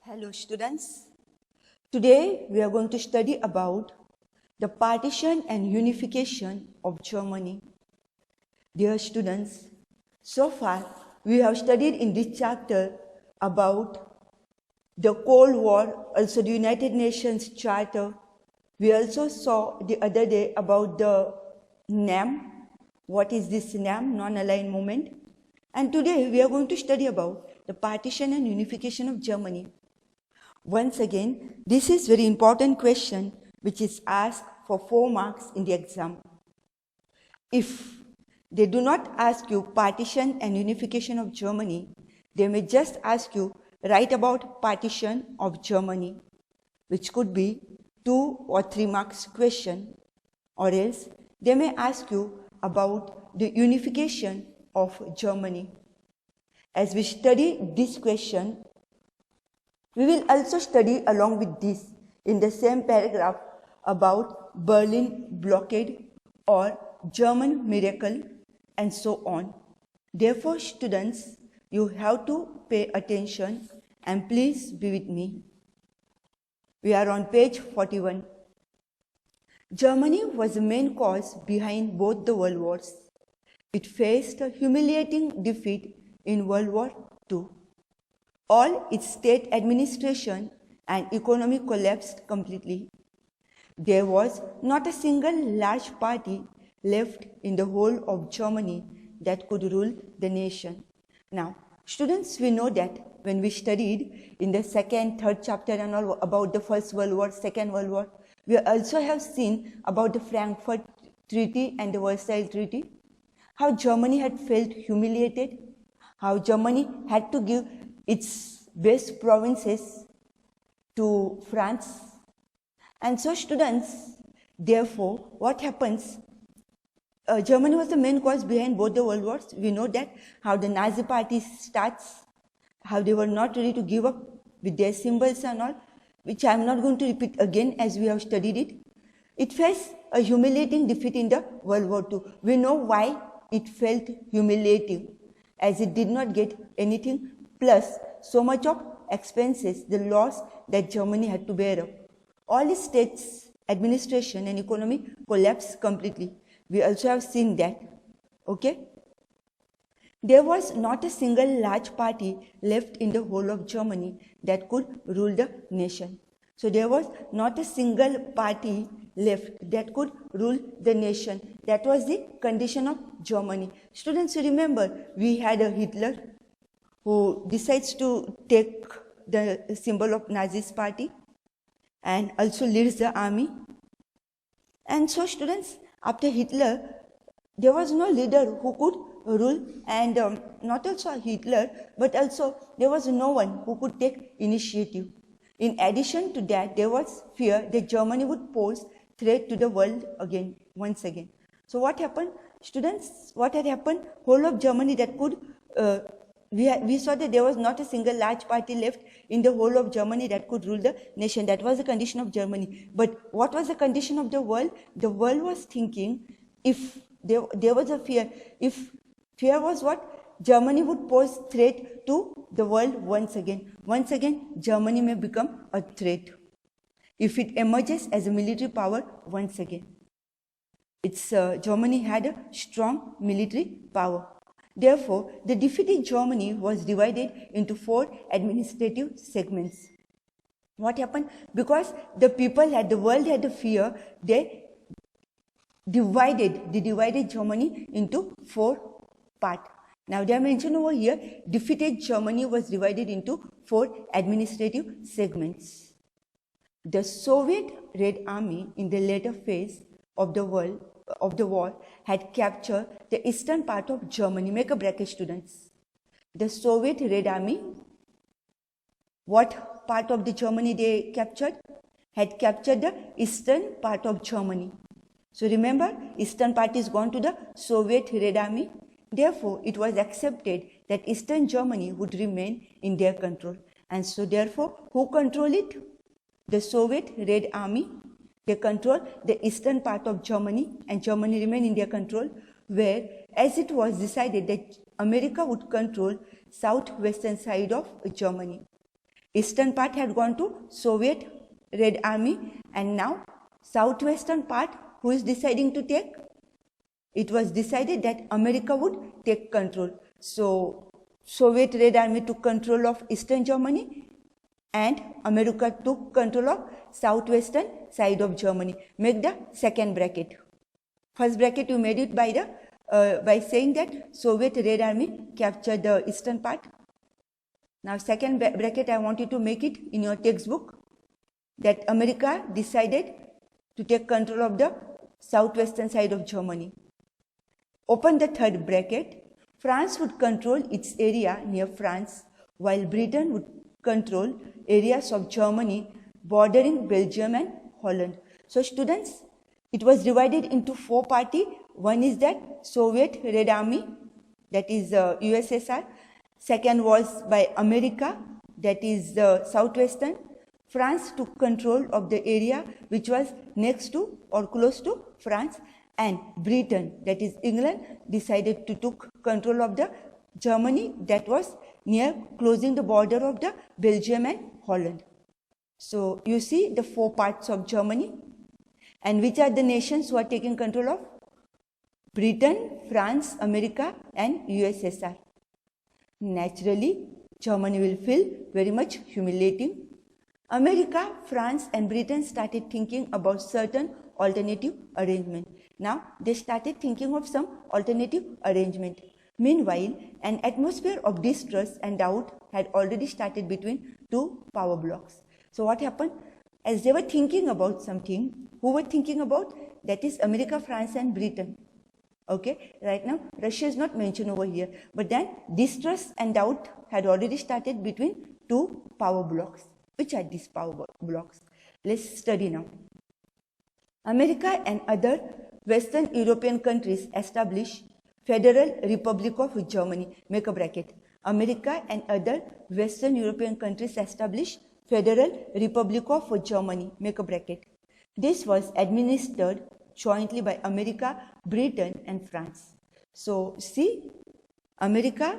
Hello students. Today we are going to study about the partition and unification of Germany. Dear students, so far we have studied in this chapter about the Cold War, also the United Nations Charter. We also saw the other day about the NAM. What is this NAM, non-aligned movement? And today we are going to study about the partition and unification of Germany. Once again, this is very important question which is asked for 4 marks in the exam. If they do not ask you partition and unification of Germany, they may just ask you write about partition of Germany, which could be 2 or 3 marks question, or else they may ask you about the unification of Germany. As we study this question, we will also study along with this in the same paragraph about Berlin blockade or German miracle and so on. Therefore, students, you have to pay attention and please be with me. We are on page 41. Germany was the main cause behind both the world wars. It faced a humiliating defeat in World War II. All its state administration and economy collapsed completely. There was not a single large party left in the whole of Germany that could rule the nation. Now, students, we know that when we studied in the second, third chapter and all about the First World War, Second World War, we also have seen about the Frankfurt Treaty and the Versailles Treaty, how Germany had felt humiliated, how Germany had to give its best provinces to France. And so students, therefore, what happens? Germany was the main cause behind both the world wars. We know that how the Nazi party starts, how they were not ready to give up with their symbols and all, which I am not going to repeat again as we have studied it. It faced a humiliating defeat in the World War II. We know why it felt humiliating, as it did not get anything, plus so much of expenses, the loss that Germany had to bear up. All its states, administration and economy collapsed completely. We also have seen that. Okay? There was not a single large party left in the whole of Germany that could rule the nation. So there was not a single party left that could rule the nation. That was the condition of Germany. Students, remember, we had a Hitler who decides to take the symbol of Nazi's party and also leads the army. And so students, after Hitler, there was no leader who could rule, and not also Hitler, but also there was no one who could take initiative. In addition to that, there was fear that Germany would pose threat to the world again, once again. So what happened? Students, what had happened? Whole of Germany that could, we saw that there was not a single large party left in the whole of Germany that could rule the nation. That was the condition of Germany. But what was the condition of the world? The world was thinking, if there was a fear, if fear was what? Germany would pose threat to the world once again. Once again, Germany may become a threat if it emerges as a military power once again. Germany had a strong military power. Therefore, the defeated Germany was divided into 4 administrative segments. What happened? Because the world had a fear, they divided Germany into 4 parts. Now they are mentioned over here, defeated Germany was divided into 4 administrative segments. The Soviet Red Army in the later phase of the war had captured the eastern part of Germany. Make a bracket, students. The Soviet Red Army, what part of the Germany they captured? Had captured the eastern part of Germany. So remember, eastern part is gone to the Soviet Red Army. Therefore, it was accepted that eastern Germany would remain in their control. And so therefore, who controlled it? The Soviet Red Army. They control the eastern part of Germany, and Germany remained in their control, where as it was decided that America would control southwestern side of Germany. Eastern part had gone to Soviet Red Army, and now southwestern part, who is deciding to take? It was decided that America would take control. So Soviet Red Army took control of Eastern Germany and America took control of southwestern side of Germany. Make the second bracket. First bracket you made it by saying that Soviet Red Army captured the eastern part. Now second bracket, I want you to make it in your textbook that America decided to take control of the southwestern side of Germany. Open the third bracket. France would control its area near France, while Britain would control areas of Germany bordering Belgium and Holland. So students, it was divided into four parties. One is that Soviet Red Army, that is USSR. Second was by America, that is southwestern. France took control of the area which was next to or close to France, and Britain, that is England, decided to took control of the Germany that was near closing the border of the Belgium and Holland. So you see the four parts of Germany, and which are the nations who are taking control of? Britain, France, America and USSR. Naturally, Germany will feel very much humiliating. America, France and Britain started thinking about certain alternative arrangement. Now they started thinking of some alternative arrangement. Meanwhile, an atmosphere of distrust and doubt had already started between two power blocks. So what happened? As they were thinking about something, who were thinking about? That is America, France and Britain. Okay, right now Russia is not mentioned over here, but then distrust and doubt had already started between two power blocks. Which are these power blocks? Let's study now. America and other Western European countries established Federal Republic of Germany. Make a bracket. America and other Western European countries established Federal Republic of Germany. Make a bracket. This was administered jointly by America, Britain and France. So see, America,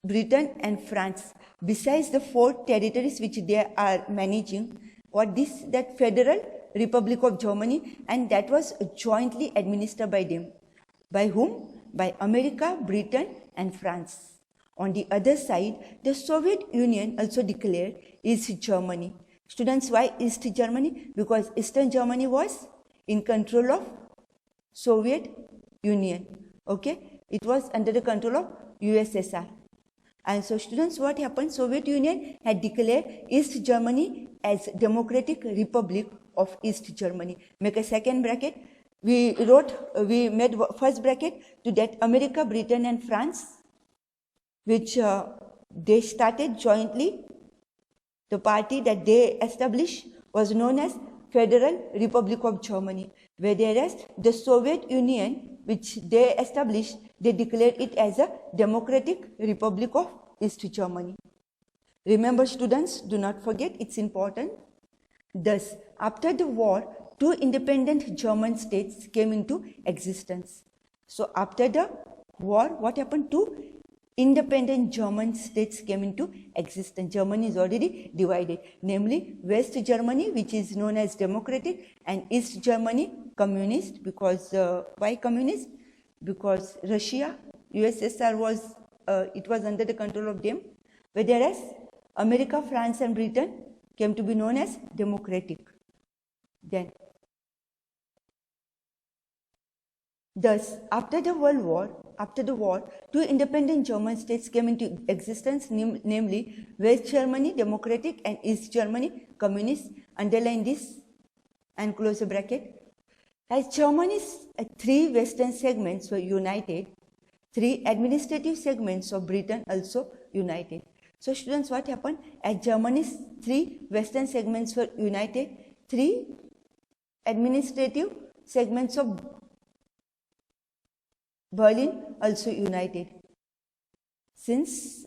Britain and France, besides the four territories which they are managing, that Federal Republic of Germany, and that was jointly administered by them. By whom? By America, Britain and France. On the other side, the Soviet Union also declared East Germany. Students, why East Germany? Because Eastern Germany was in control of Soviet Union. Okay, it was under the control of USSR. And so students, what happened? Soviet Union had declared East Germany as Democratic Republic of East Germany. Make a second bracket. We made first bracket to that America, Britain and France, which they started jointly. The party that they established was known as Federal Republic of Germany, whereas the Soviet Union, which they established, they declared it as a Democratic Republic of East Germany. Remember students, do not forget, it's important. Thus, after the war, two independent German states came into existence. So after the war, what happened? Two independent German states came into existence. Germany is already divided, namely West Germany, which is known as democratic, and East Germany, communist. Because why communist? Because Russia, USSR was under the control of them, whereas America, France and Britain came to be known as democratic. Then, thus, after the war, two independent German states came into existence, namely West Germany, democratic, and East Germany, communist. Underline this and close the bracket. As Germany's three western segments were united, three administrative segments of Britain also united. So students, what happened? As Germany's three western segments were united, three administrative segments of Berlin also united. Since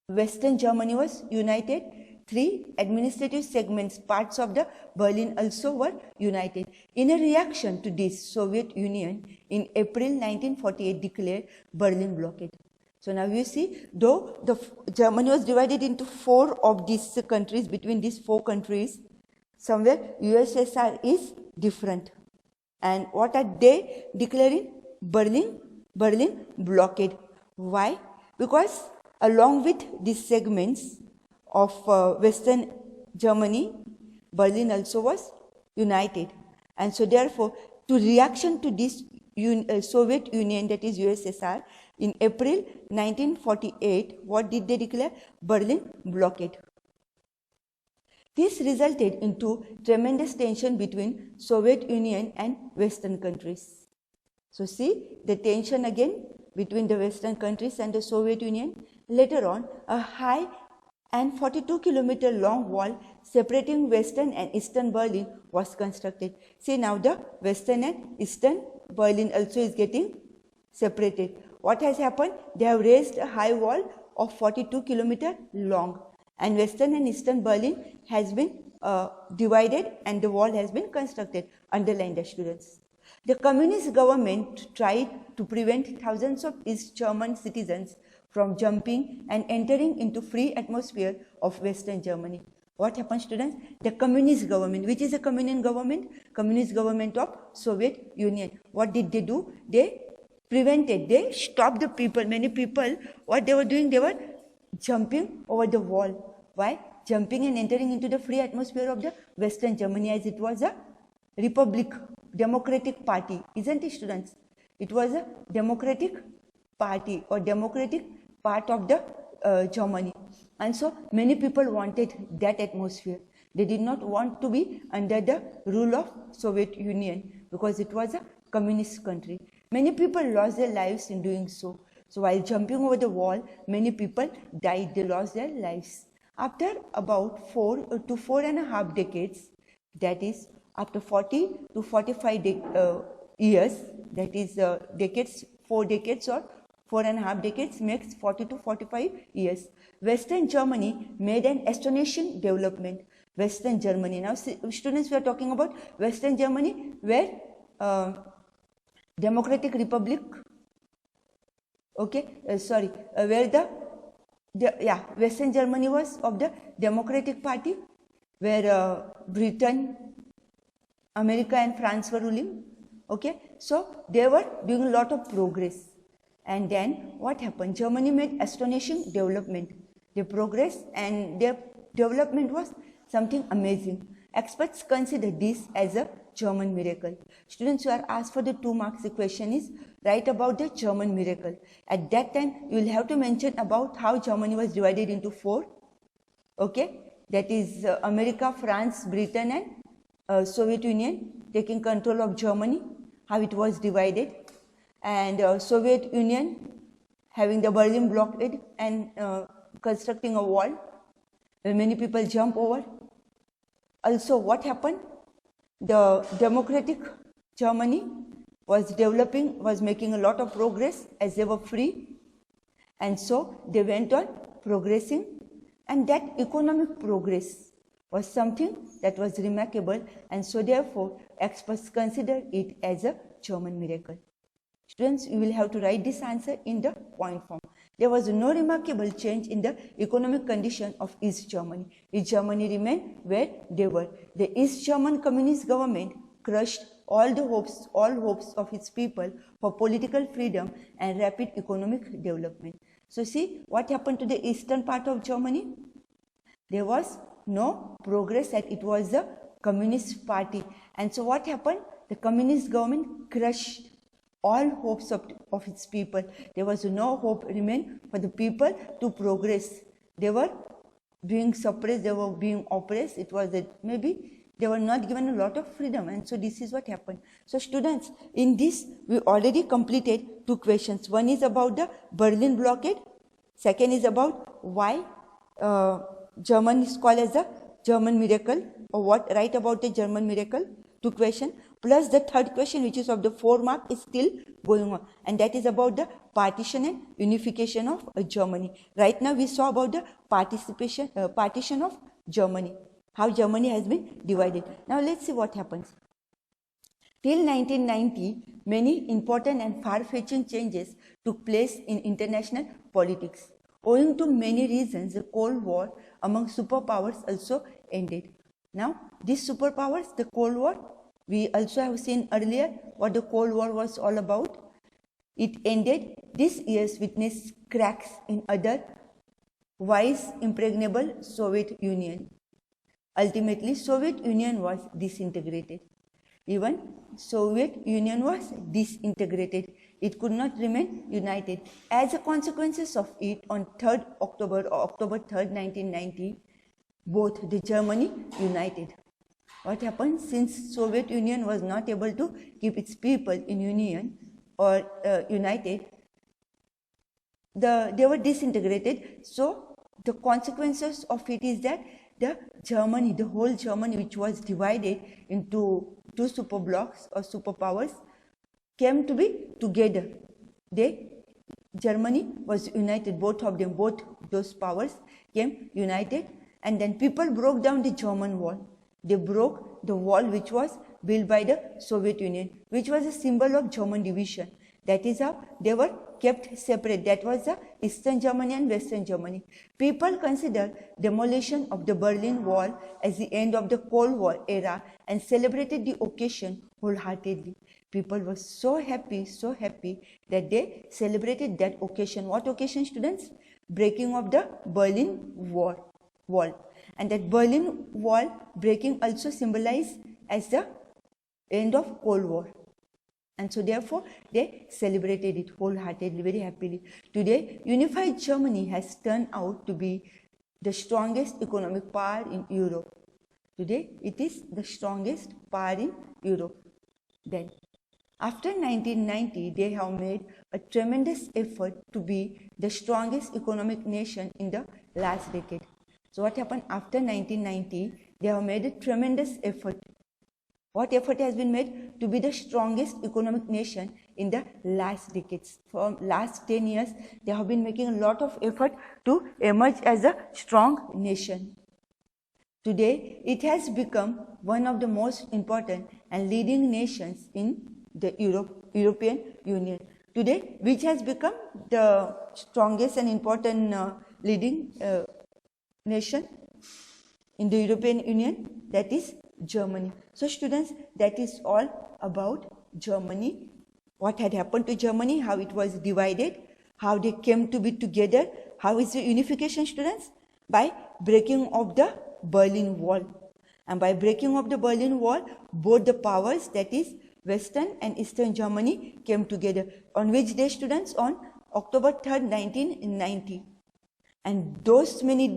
Western Germany was united, three administrative segments, parts of the Berlin also were united. In a reaction to this, Soviet Union in April 1948 declared Berlin blockade. So now you see, though Germany was divided into 4 of these countries, between these 4 countries, somewhere USSR is different. And what are they declaring? Berlin blockade. Why? Because along with these segments of Western Germany, Berlin also was united. And so therefore, to reaction to this Soviet Union, that is USSR, in April 1948, what did they declare? Berlin blockade. This resulted into tremendous tension between Soviet Union and Western countries. So see the tension again between the Western countries and the Soviet Union. Later on, a high and 42-kilometer long wall separating Western and Eastern Berlin was constructed. See now the Western and Eastern Berlin also is getting separated. What has happened? They have raised a high wall of 42-kilometer long, and Western and Eastern Berlin has been divided and the wall has been constructed. Underline the students. The communist government tried to prevent thousands of East German citizens from jumping and entering into free atmosphere of Western Germany. What happened, students? The communist government, which is a communist government? Communist government of Soviet Union. What did they do? They prevented, they stopped the people. Many people, what they were doing? They were jumping over the wall. Why? Jumping and entering into the free atmosphere of the Western Germany, as it was a republic, democratic party, isn't it, students? It was a democratic party or democratic part of the Germany. And so many people wanted that atmosphere. They did not want to be under the rule of Soviet Union because it was a communist country. Many people lost their lives in doing so. So while jumping over the wall, many people died, they lost their lives. After about 4 to 4.5 decades, that is after 40 to 45 years, that is decades, 4 decades or 4.5 decades makes 40 to 45 years. Western Germany made an astonishing development. Western Germany. Now, students, we are talking about Western Germany, where Democratic Republic, okay, where Western Germany was of the Democratic Party, where Britain, America and France were ruling, okay. So they were doing a lot of progress. And then what happened? Germany made astonishing development. They progressed and their development was something amazing. Experts consider this as a German miracle. Students who are asked for the 2 marks, the question is write about the German miracle. At that time, you will have to mention about how Germany was divided into 4. Okay, that is America, France, Britain and Soviet Union taking control of Germany, how it was divided, and Soviet Union having the Berlin blockade and constructing a wall where many people jump over. Also, what happened? The democratic Germany was developing, was making a lot of progress as they were free, and so they went on progressing, and that economic progress was something that was remarkable, and so therefore experts consider it as a German miracle. Students, you will have to write this answer in the point form. There was no remarkable change in the economic condition of East Germany. East Germany remained where they were. The East German communist government crushed all hopes of its people for political freedom and rapid economic development. So see what happened to the eastern part of Germany? There was no progress, and it was the communist party. And so what happened? The communist government crushed all hopes of its people. There was no hope remained for the people to progress. They were being suppressed, they were being oppressed. It was that maybe they were not given a lot of freedom, and so this is what happened. So students, in this we already completed 2 questions. One is about the Berlin blockade. Second is about why German is called as the German miracle, or what write about the German miracle. 2 questions. Plus the third question, which is of the 4 mark, is still going on, and that is about the partition and unification of Germany. Right now we saw about the partition of Germany, how Germany has been divided. Now let's see what happens. Till 1990, many important and far-fetching changes took place in international politics. Owing to many reasons, the Cold War among superpowers also ended. Now, these superpowers, the Cold War, we also have seen earlier what the Cold War was all about. It ended. These years witnessed cracks in otherwise impregnable Soviet Union. Ultimately, Soviet Union was disintegrated. Even Soviet Union was disintegrated. It could not remain united. As a consequence of it, on 3rd October or October 3rd, 1990, both the Germany united. What happened? Since Soviet Union was not able to keep its people in union or united, they were disintegrated. So the consequences of it is that the whole Germany, which was divided into two superblocks or superpowers, came to be together. Germany was united, both those powers came united, and then people broke down the German wall. They broke the wall which was built by the Soviet Union, which was a symbol of German division. That is how they were kept separate. That was the Eastern Germany and Western Germany. People consider demolition of the Berlin Wall as the end of the Cold War era and celebrated the occasion wholeheartedly. People were so happy that they celebrated that occasion. What occasion, students? Breaking of the Berlin Wall. And that Berlin Wall breaking also symbolized as the end of Cold War. And so therefore, they celebrated it wholeheartedly, very happily. Today, unified Germany has turned out to be the strongest economic power in Europe. Today, it is the strongest power in Europe. Then, after 1990, they have made a tremendous effort to be the strongest economic nation in the last decade. So what happened after 1990? They have made a tremendous effort. What effort has been made to be the strongest economic nation in the last decades? For last 10 years, they have been making a lot of effort to emerge as a strong nation. Today, it has become one of the most important and leading nations in the European Union. Today, which has become the strongest and important leading nation in the European Union? That is Germany. So students, that is all about Germany. What had happened to Germany, how it was divided, how they came to be together. How is the unification, students? By breaking of the Berlin Wall. And by breaking of the Berlin Wall, both the powers, that is Western and Eastern Germany, came together. On which day, students? On October 3rd, 1990. And those many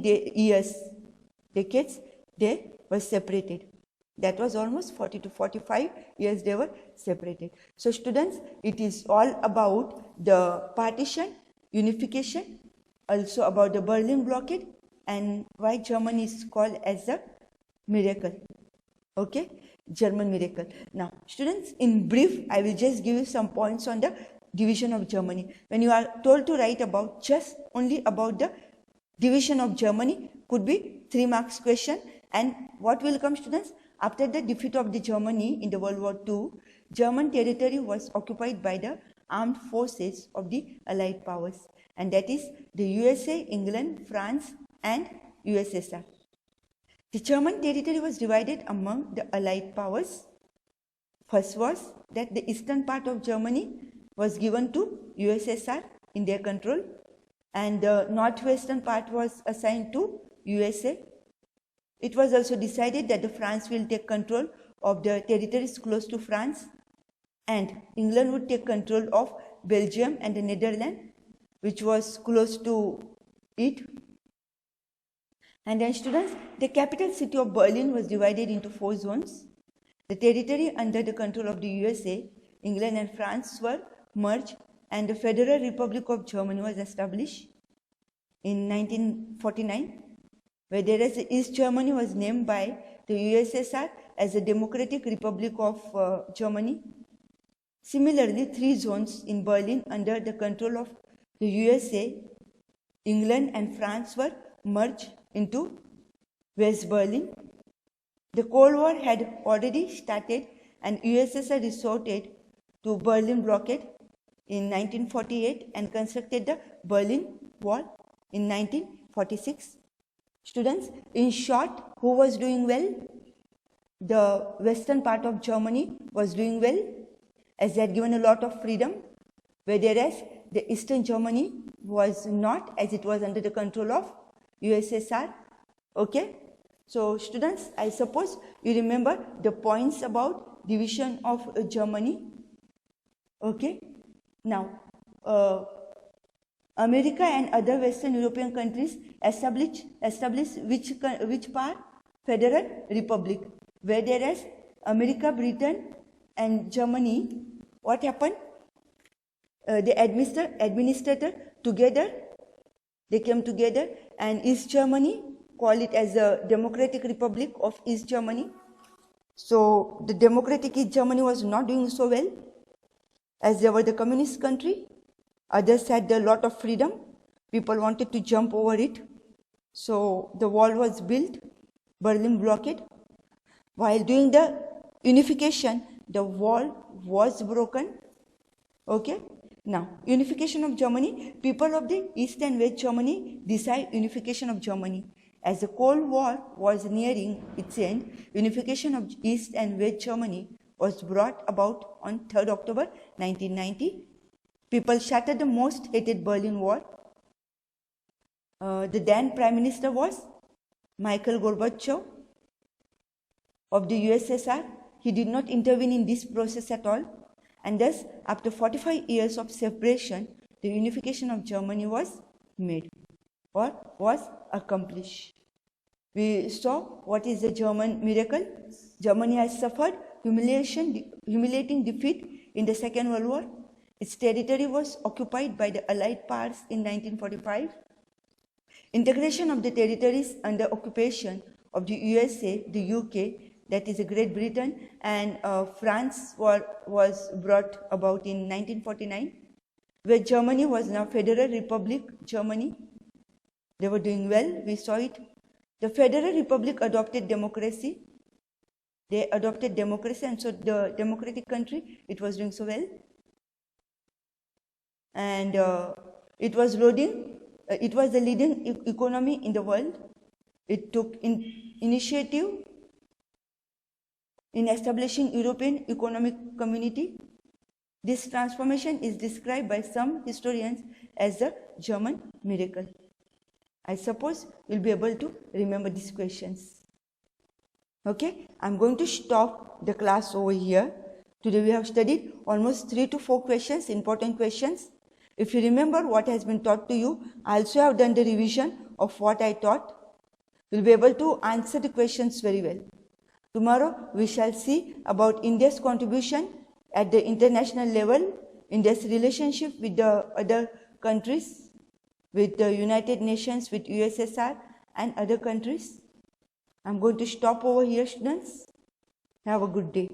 decades, they were separated. That was almost 40 to 45 years they were separated. So students, it is all about the partition, unification, also about the Berlin blockade, and why Germany is called as a miracle. Okay, German miracle. Now students, in brief, I will just give you some points on the division of Germany. When you are told to write about just only about the division of Germany, could be 3 marks question. And what will come, students? After the defeat of the Germany in the World War II, German territory was occupied by the armed forces of the Allied powers, and that is the USA, England, France, and USSR. The German territory was divided among the Allied powers. First was that the eastern part of Germany was given to USSR in their control, and the northwestern part was assigned to USA. It was also decided that France will take control of the territories close to France, and England would take control of Belgium and the Netherlands, which was close to it. And then students, the capital city of Berlin was divided into 4 zones. The territory under the control of the USA, England and France were merged, and the Federal Republic of Germany was established in 1949. Whereas East Germany was named by the USSR as the Democratic Republic of Germany. Similarly, 3 zones in Berlin under the control of the USA, England and France were merged into West Berlin. The Cold War had already started, and USSR resorted to Berlin blockade in 1948 and constructed the Berlin Wall in 1946. Students, in short, who was doing well? The western part of Germany was doing well, as they had given a lot of freedom, whereas the eastern Germany was not, as it was under the control of USSR. Okay? So students, I suppose you remember the points about division of Germany. Okay? Now, America and other Western European countries established which part? Federal Republic. Whereas America, Britain and Germany, what happened? They administrated together. They came together, and East Germany, call it as the Democratic Republic of East Germany. So the Democratic East Germany was not doing so well, as they were the communist country. Others had a lot of freedom. People wanted to jump over it. So the wall was built, Berlin blockade. While doing the unification, the wall was broken. Okay? Now, unification of Germany, people of the East and West Germany decide unification of Germany. As the Cold War was nearing its end, unification of East and West Germany was brought about on 3rd October 1990. People shattered the most hated Berlin Wall. The then Prime Minister was Mikhail Gorbachev of the USSR. He did not intervene in this process at all, and thus after 45 years of separation, the unification of Germany was made or was accomplished. We saw what is the German miracle. Germany has suffered humiliating defeat in the Second World War. Its territory was occupied by the Allied powers in 1945. Integration of the territories under occupation of the USA, the UK, that is Great Britain, and France was brought about in 1949, where Germany was now Federal Republic Germany. They were doing well, we saw it. The Federal Republic adopted democracy. They adopted democracy, and so the democratic country, it was doing so well. And it was the leading economy in the world. It took initiative in establishing European Economic Community. This transformation is described by some historians as the German miracle. I suppose you'll be able to remember these questions. Okay, I'm going to stop the class over here. Today we have studied almost 3 to 4 questions, important questions. If you remember what has been taught to you, I also have done the revision of what I taught. You'll be able to answer the questions very well. Tomorrow we shall see about India's contribution at the international level, India's relationship with the other countries, with the United Nations, with USSR and other countries. I'm going to stop over here, students. Have a good day.